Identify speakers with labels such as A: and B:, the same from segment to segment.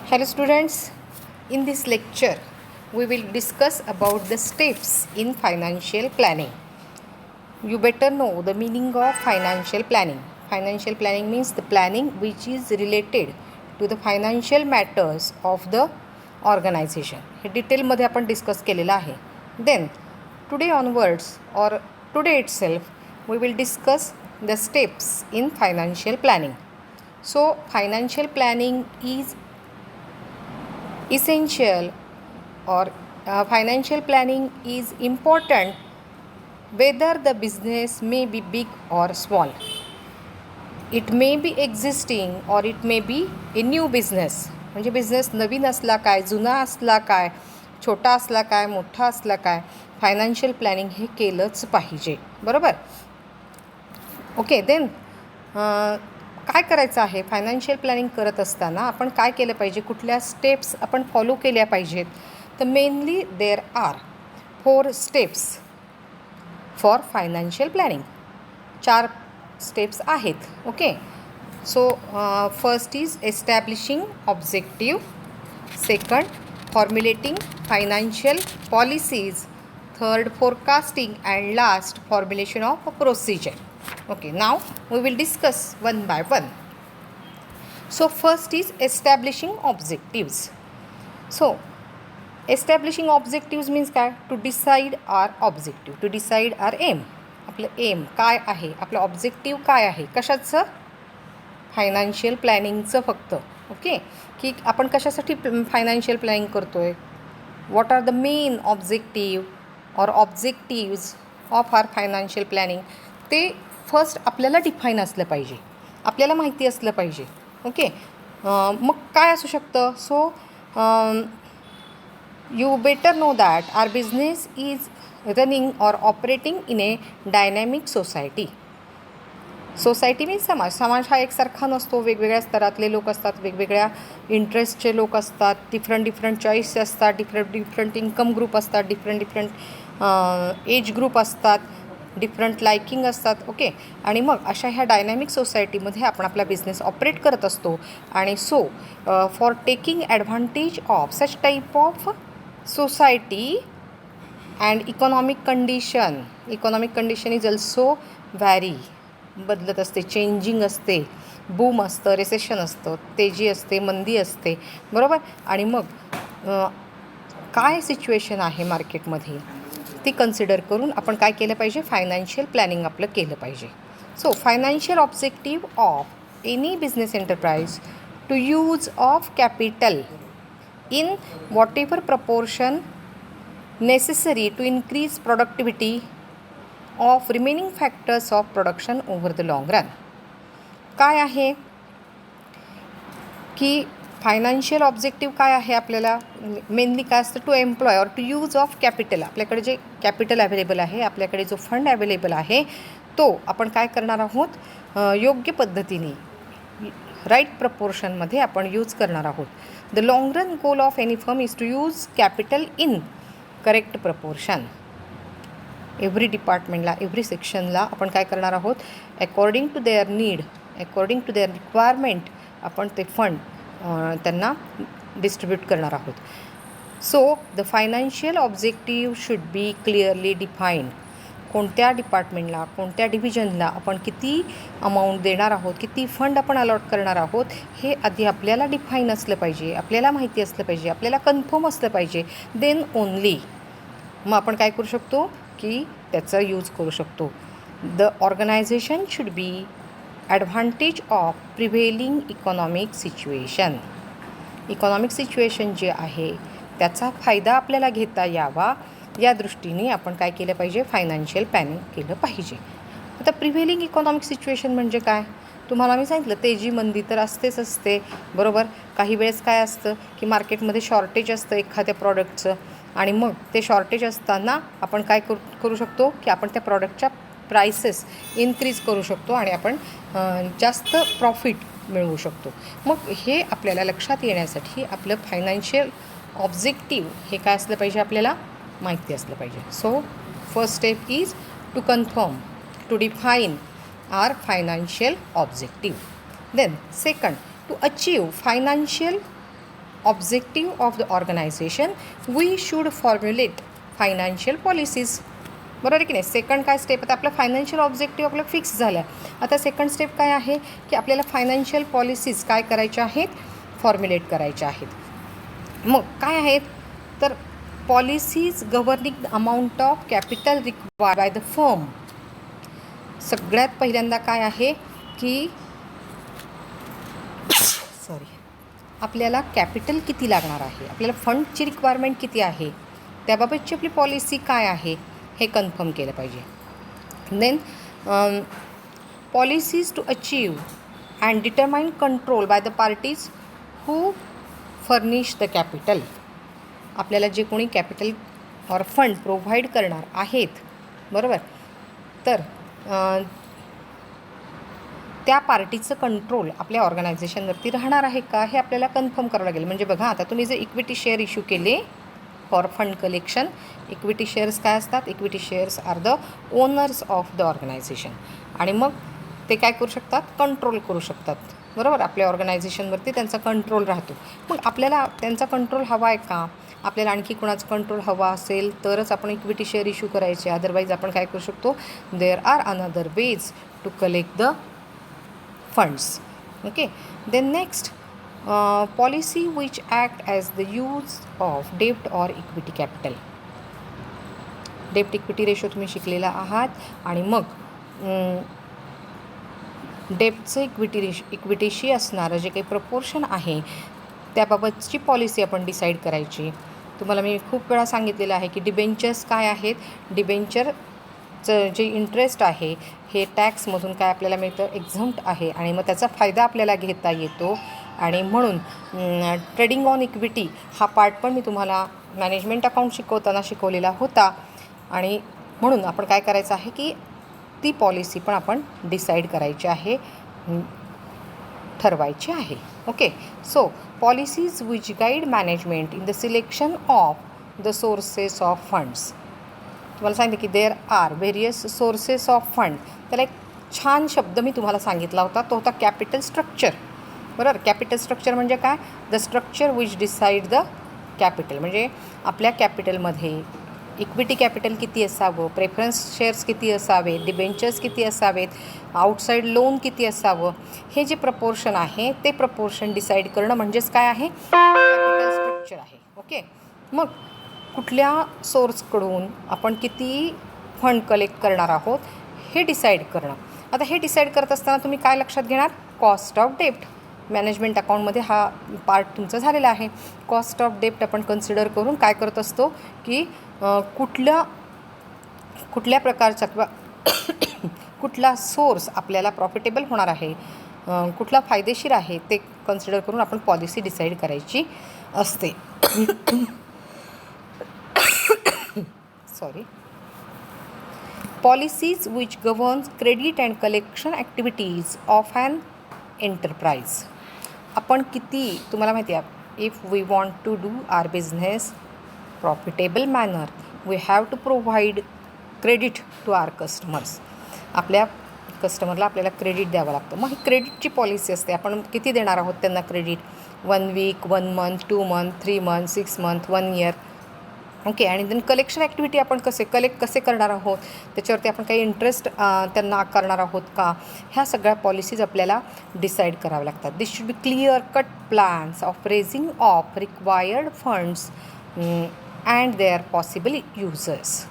A: Hello students, in this lecture we will discuss about the steps in financial planning. You better know the meaning of financial planning. Financial planning means the planning which is related to the financial matters of the organization. हे डिटेलमध्ये आपण discuss केलेलं आहे. Then today onwards or today itself we will discuss the steps in financial planning. So financial planning is essential or financial planning is important whether the business may be big or small. It may be existing or it may be a new business. म्हणजे business नवीन असला काय, जुना असला काय, छोटा असला काय, मोठा असला काय, फायनान्शियल प्लॅनिंग हे केलंच पाहिजे. बरोबर. ओके. देन काय करायचं आहे, फायनान्शियल प्लॅनिंग करत असताना आपण काय केलं पाहिजे, कुठल्या स्टेप्स आपण फॉलो केल्या पाहिजेत. तर mainly there are 4 steps for financial planning. 4 steps आहेत. Okay. So first is establishing objective, second formulating financial policies, third forecasting, and last formulation of a procedure. Okay, now we will discuss one by one. So first is establishing objectives. So establishing objectives means काय, to decide our objective, to decide our aim. आपलं M काय आहे, आपलं objective काय आहे, कशाचं, financial प्लॅनिंगचं फक्त. Okay. की आपण कशासाठी फायनान्शियल प्लॅनिंग करतो आहे, what are the main objective or objectives of our financial planning, ते फर्स्ट आपल्याला डिफाईन असलं पाहिजे, आपल्याला माहिती असलं पाहिजे. ओके. मग काय असू शकतं. So you better know that our business is running or operating in a dynamic society. Society means समाज हा एकसारखा नसतो. वेगवेगळ्या स्तरातले लोक असतात, वेगवेगळ्या इंटरेस्टचे लोक असतात, डिफरंट चॉईस असतात, डिफरंट इन्कम ग्रुप असतात, डिफरंट एज ग्रुप असतात, डिफरंट लायकिंग असतात. ओके. आणि मग अशा ह्या डायनॅमिक सोसायटीमध्ये आपण आपला बिझनेस ऑपरेट करत असतो. आणि so for taking advantage of such type of society and economic condition is also vary, बदलत असते, चेंजिंग असते, बूम असतं, रिसेशन असतं, तेजी असते, मंदी असते. बरोबर. आणि मग काय सिच्युएशन आहे मार्केटमध्ये ती कन्सिडर करून आपण काय केलं पाहिजे, फायनान्शियल प्लॅनिंग आपलं केलं पाहिजे. So financial objective of any business enterprise to use of capital in whatever proportion necessary to increase productivity of remaining factors of production over the long run. काय आहे की फायनान्शियल ऑब्जेक्टिव्ह काय आहे, आपल्याला mainly काय असतं, to employ और to use of capital. आपल्याकडे जे कॅपिटल अवेलेबल आहे, आपल्याकडे जो फंड अवेलेबल आहे, तो आपण काय करणार आहोत, योग्य पद्धतीने राईट प्रपोर्शनमध्ये आपण यूज करणार आहोत. The long run goal of any firm is to use capital in correct proportion. Every डिपार्टमेंटला, एव्हरी सेक्शनला आपण काय करणार आहोत, according to their need, according to their requirement आपण ते फंड त्यांना डिस्ट्रीब्यूट करणार आहोत. So the financial objective should be clearly defined. कोणत्या डिपार्टमेंटला, कोणत्या डिव्हिजनला आपण किती अमाऊंट देणार आहोत, किती फंड आपण अलॉट करणार आहोत, हे आधी आपल्याला डिफाईन असलं पाहिजे, आपल्याला माहिती असलं पाहिजे, आपल्याला कन्फर्म असलं पाहिजे. देन ओनली मग आपण काय करू शकतो की त्याचा यूज करू शकतो. The organisation should be advantage of prevailing economic situation जे आहे त्याचा फायदा आपल्याला घेता यावा, या दृष्टीने आपण काय केलं पाहिजे, फायनान्शियल प्लॅनिंग केलं पाहिजे. आता प्रिव्हेलिंग इकॉनॉमिक सिच्युएशन म्हणजे काय, तुम्हाला मी सांगितलं, तेजी मंदी तर असतेच असते. बरोबर. काही वेळेस काय असतं की मार्केटमध्ये शॉर्टेज असतं एखाद्या प्रॉडक्टचं, आणि मग ते शॉर्टेज असताना आपण काय करू शकतो की आपण त्या प्रॉडक्टच्या प्राइसेस इन्क्रीज करू शकतो आणि आपण जास्त प्रॉफिट मिळवू शकतो. मग हे आपल्याला लक्षात येण्यासाठी आपलं फायनान्शियल ऑब्जेक्टिव्ह हे काय असलं पाहिजे, आपल्याला माहिती असलं पाहिजे. So first step is to confirm, to define our financial objective. Then second, to achieve financial objective of the organisation we should formulate financial policies. बरोबर आहे की नाही. सेकंड काय स्टेप, आता आपलं फायनान्शियल ऑब्जेक्टिव्ह आपलं फिक्स झालं आहे. आता सेकंड स्टेप काय आहे की आपल्याला फायनान्शियल पॉलिसीज काय करायच्या आहेत, फॉर्म्युलेट करायच्या आहेत. मग काय आहेत तर policies governing the amount of capital required by the firm. सगळ्यात पहिल्यांदा काय आहे की आपल्याला कॅपिटल किती लागणार आहे, आपल्याला फंडची रिक्वायरमेंट किती आहे, त्याबाबतची आपली पॉलिसी काय आहे हे कन्फर्म केलं पाहिजे. Then policies to achieve and determine control by the parties who furnish the capital. आपल्याला जे कोणी कॅपिटल ऑर फंड प्रोव्हाइड करणार आहेत, बरोबर, तर त्या पार्टीचं कंट्रोल आपल्या ऑर्गनायझेशनवरती राहणार आहे का हे आपल्याला कन्फर्म करावं लागेल. म्हणजे बघा, आता तुम्ही जे इक्विटी शेअर इश्यू केले for fund collection, equity shares काय असतात, equity shares are the owners of the organisation. आणि मग ते काय करू शकतात, कंट्रोल करू शकतात, बरोबर. आपल्या ऑर्गनायझेशनवरती त्यांचा कंट्रोल राहतो. मग आपल्याला त्यांचा कंट्रोल हवा आहे का, आपल्याला आणखी कोणाचा कंट्रोल हवा असेल तरच आपण इक्विटी शेअर इश्यू करायचे. अदरवाईज आपण काय करू शकतो, there are another ways to collect the funds. Okay, then next policy which act as the use of debt or equity capital. डेप्ट इक्विटी रेशो तुम्ही शिकलेला आहात. आणि मग डेप्टचं इक्विटीशी असणारं जे काही प्रपोर्शन आहे त्याबाबतची पॉलिसी आपण डिसाईड करायची. तुम्हाला मी खूप वेळा सांगितलेलं आहे की डिबेंचर्स काय आहेत, डिबेंचरचं जे इंटरेस्ट आहे हे टॅक्समधून काय आपल्याला मिळतं, एक्झम्प्ट आहे. आणि मग त्याचा फायदा आपल्याला घेता येतो. आणि म्हणून ट्रेडिंग ऑन इक्विटी हा पार्ट पण मी तुम्हाला मॅनेजमेंट अकाउंट शिकवताना शिकवलेला होता. आणि म्हणून आपण काय करायचं आहे की ती पॉलिसी पण आपण डिसाईड करायची आहे, ठरवायची आहे. Okay, so policies which guide management in the selection of the sources of funds. तुम्हाला सांगितलं की there are various sources of fund. त्याला एक छान शब्द मी तुम्हाला सांगितला होता, तो होता कॅपिटल स्ट्रक्चर. बरोबर, कॅपिटल स्ट्रक्चर म्हणजे काय, the structure which decide the capital. म्हणजे आपल्या कॅपिटलमध्ये इक्विटी कॅपिटल किती असावं, प्रेफरन्स शेअर्स किती असावेत, डिबेंचर्स किती असावेत, आउटसाईड लोन किती असावं, हे जे प्रपोर्शन आहे ते प्रपोर्शन डिसाईड करणं म्हणजेच काय आहे, कॅपिटल स्ट्रक्चर आहे. ओके, मग कुठल्या सोर्सकडून आपण किती फंड कलेक्ट करणार आहोत हे डिसाईड करणं. आता हे डिसाईड करत असताना तुम्ही काय लक्षात घेणार, कॉस्ट ऑफ डेप्ट. मॅनेजमेंट अकाउंटमध्ये हा पार्ट तुमचा झालेला आहे. कॉस्ट ऑफ डेप्ट आपण कन्सिडर करून काय करत असतो की कुठल्या प्रकारचा किंवा कुठला सोर्स आपल्याला प्रॉफिटेबल होणार आहे, कुठला फायदेशीर आहे ते कन्सिडर करून आपण पॉलिसी डिसाईड करायची असते. Sorry. Policies which governs credit and collection activities of an enterprise. आपण किती, तुम्हाला माहिती आहे, if we want to do our business profitable manner we have to provide credit to our customers. आपल्या कस्टमरला आपल्याला क्रेडिट द्यावं लागतं. मग ही क्रेडिटची पॉलिसी असते, आपण किती देणार आहोत त्यांना credit, 1 week, 1 month, 2 month, 3 month, 6 month, 1 year. Okay, आणि देन कलेक्शन ॲक्टिव्हिटी आपण कसे करणार आहोत, त्याच्यावरती आपण काही इंटरेस्ट त्यांना आकारणार आहोत का, ह्या सगळ्या पॉलिसीज आपल्याला डिसाईड कराव्या लागतात. This should be clear cut plans of raising of required funds and their possible users.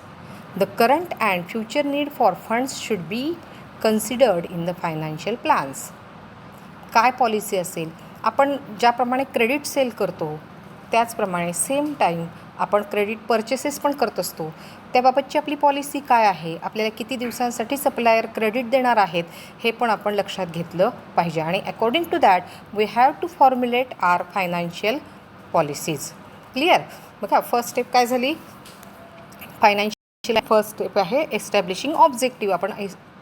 A: The current and future need for funds should be considered in the financial plans. काय policy असेल, आपण ज्याप्रमाणे credit sale करतो त्याचप्रमाणे same time आपण credit purchases पण करत असतो, त्याबाबतची आपली पॉलिसी काय आहे, आपल्याला किती दिवसांसाठी सप्लायर क्रेडिट देणार आहेत हे पण आपण लक्षात घेतलं पाहिजे. आणि according to that we have to formulate our financial policies. Clear. बघा, फर्स्ट स्टेप काय झाली, फायनान्शियल फर्स्ट स्टेप आहे एस्टॅब्लिशिंग ऑब्जेक्टिव्ह. आपण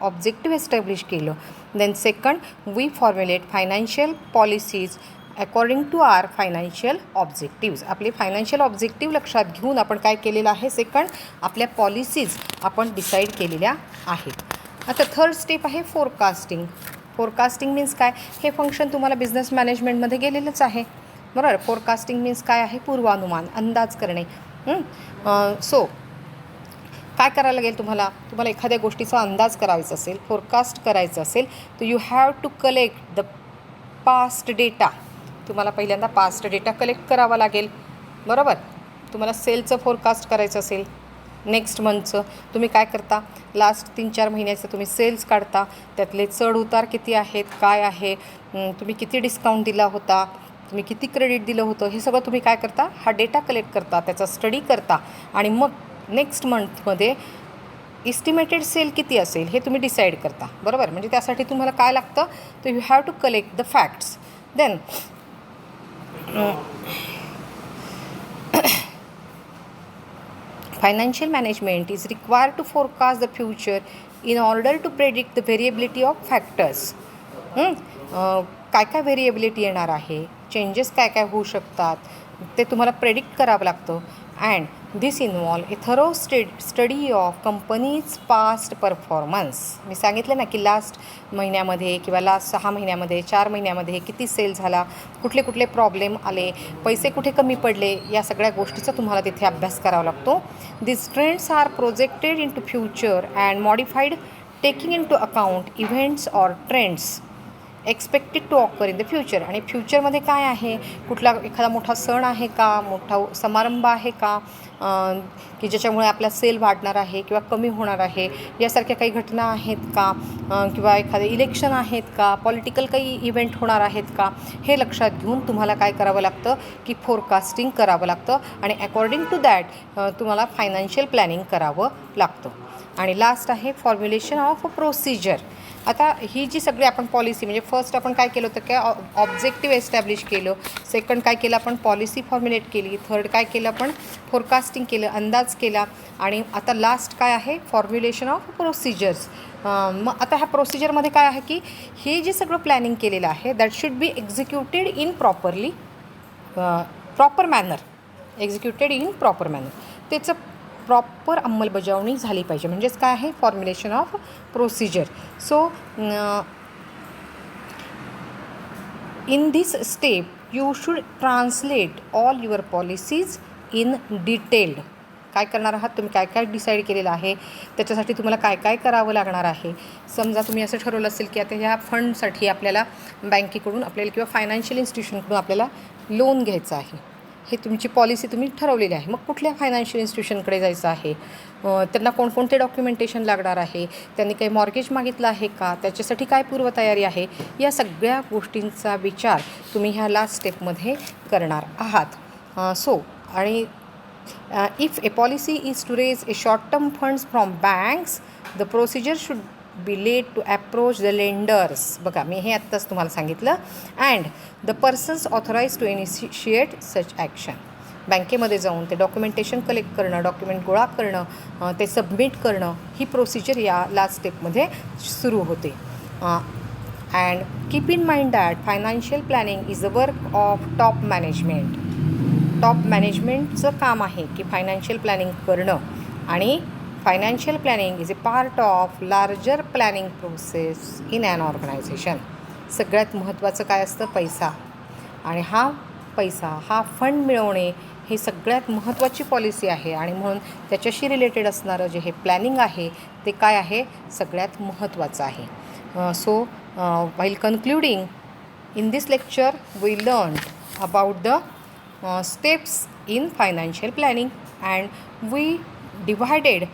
A: ऑब्जेक्टिव्ह एस्टॅब्लिश केलं. Then second we formulate financial policies according to our financial objectives. आपले financial objective लक्षात घेऊन आपण काय केलेलं आहे, सेकंड आपल्या पॉलिसीज आपण डिसाईड केलेल्या आहेत. आता थर्ड स्टेप आहे फोरकास्टिंग. फोरकास्टिंग मीन्स काय, हे फंक्शन तुम्हाला बिझनेस मॅनेजमेंटमध्ये गेलेलंच आहे. बरोबर. फोरकास्टिंग मीन्स काय आहे? पूर्वानुमान, अंदाज करणे. सो काय करायला लागेल तुम्हाला? तुम्हाला एखाद्या गोष्टीचा अंदाज करायचा असेल, फोरकास्ट करायचं असेल, तर you have to collect the past data. तुम्हाला पहिल्यांदा पास्ट डेटा कलेक्ट करावा लागेल, बरोबर. तुम्हाला सेलचं फोरकास्ट करायचं असेल नेक्स्ट मंथचं, तुम्ही काय करता? लास्ट 3-4 महिन्याचं तुम्ही सेल्स काढता, त्यातले चढ उतार किती आहेत, काय आहे, तुम्ही किती डिस्काउंट दिला होता, तुम्ही किती क्रेडिट दिलं होतं, हे सगळं तुम्ही काय करता? हा डेटा कलेक्ट करता, त्याचा स्टडी करता आणि मग नेक्स्ट मंथमध्ये इस्टिमेटेड सेल किती असेल हे तुम्ही डिसाईड करता, बरोबर. म्हणजे त्यासाठी तुम्हाला काय लागतं? तर you have to collect the facts. Then financial management is required to forecast the future in order to predict the variability of factors. काय काय व्हेरिएबिलिटी येणार आहे, चेंजेस काय काय होऊ शकतात, ते तुम्हाला प्रेडिक्ट करावं लागतं. And this involve a thorough study of companies past performance. मी सांगितलं ना की लास्ट महिन्यामध्ये किंवा लास्ट 6 महिन्यामध्ये, 4 महिन्यामध्ये किती सेल झाला, कुठले कुठले प्रॉब्लेम आले, पैसे कुठे कमी पडले, या सगळ्या गोष्टीचा तुम्हाला तिथे अभ्यास करावा लागतो. This trends are projected into future and modified taking into account events or trends expected to occur in the future. आणि फ्युचरमध्ये काय आहे, कुठला एखादा मोठा सण आहे का, मोठा समारंभ आहे का की ज्याच्यामुळे आपला सेल वाढणार आहे किंवा कमी होणार आहे, यासारख्या काही घटना आहेत का, किंवा एखादे इलेक्शन आहेत का, पॉलिटिकल काही इव्हेंट होणार आहेत का, हे लक्षात घेऊन तुम्हाला काय करावं लागतं की फोरकास्टिंग करावं लागतं आणि अकॉर्डिंग टू दॅट तुम्हाला फायनान्शियल प्लॅनिंग करावं लागतं. आणि लास्ट आहे फॉर्म्युलेशन ऑफ प्रोसिजर. आता ही जी सगळी आपण पॉलिसी, म्हणजे फर्स्ट आपण काय केलं होतं, काय ऑब्जेक्टिव्ह एस्टॅब्लिश केलं, सेकंड काय केलं आपण, पॉलिसी फॉर्म्युलेट केली, थर्ड काय केलं आपण, फोरकास्टिंग केलं, अंदाज केला, आणि आता लास्ट काय आहे, फॉर्म्युलेशन ऑफ प्रोसिजर्स. मग आता ह्या प्रोसिजरमध्ये काय आहे की हे जे सगळं प्लॅनिंग केलेलं आहे that should be executed in proper manner, executed in proper manner. त्याचं प्रॉपर अंमलबजावणी झाली पाहिजे, म्हणजेच काय आहे, formulation of procedure. So in this step you should translate all your policies in detailed. काय करणार आहात तुम्ही, काय काय डिसाईड केलेलं आहे, त्याच्यासाठी तुम्हाला काय काय करावं लागणार आहे. समजा तुम्ही असं ठरवलं असेल की आता ह्या फंडसाठी आपल्याला बँकेकडून आपल्याला किंवा फायनान्शियल इन्स्टिट्यूशनकडून आपल्याला लोन घ्यायचं आहे, हे तुमची पॉलिसी तुम्ही ठरवलेली आहे. मग कुठल्या फायनान्शियल इन्स्टिट्यूशनकडे जायचं आहे, त्यांना कोणकोणते डॉक्युमेंटेशन लागणार आहे, त्यांनी काही मॉर्गेज मागितलं आहे का, त्याच्यासाठी काय पूर्वतयारी आहे, या सगळ्या गोष्टींचा विचार तुम्ही ह्या लास्ट स्टेपमध्ये करणार आहात. सो आणि if a policy is to raise a short term funds from banks the procedure should be laid to approach the lenders. बघा मी हे आत्ताच तुम्हाला सांगितलं. And the persons authorise to initiate such action. बँकेमध्ये जाऊन ते डॉक्युमेंटेशन कलेक्ट करणं, डॉक्युमेंट गोळा करणं, ते सबमिट करणं, ही प्रोसिजर या लास्ट स्टेपमध्ये सुरू होते. And keep in mind that financial planning is a work of top management. Top मॅनेजमेंटचं काम आहे की फायनान्शियल प्लॅनिंग करणं, आणि financial planning is a part of larger planning process in an organisation. सगळ्यात महत्त्वाचं काय असतं, पैसा. आणि हा पैसा, हा फंड मिळवणे ही सगळ्यात महत्त्वाची पॉलिसी आहे, आणि म्हणून त्याच्याशी रिलेटेड असणारं जे हे प्लॅनिंग आहे ते काय आहे, सगळ्यात महत्त्वाचं आहे. So while concluding in this lecture we learn about the steps in financial planning, and we divided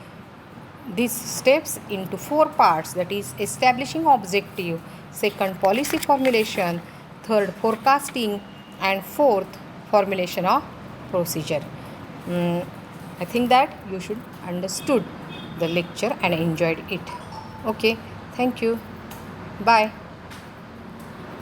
A: these steps into 4 parts, that is establishing objective, second policy formulation, third forecasting, and fourth formulation of procedure. I think that you should understood the lecture and enjoyed it. Okay, thank you, bye.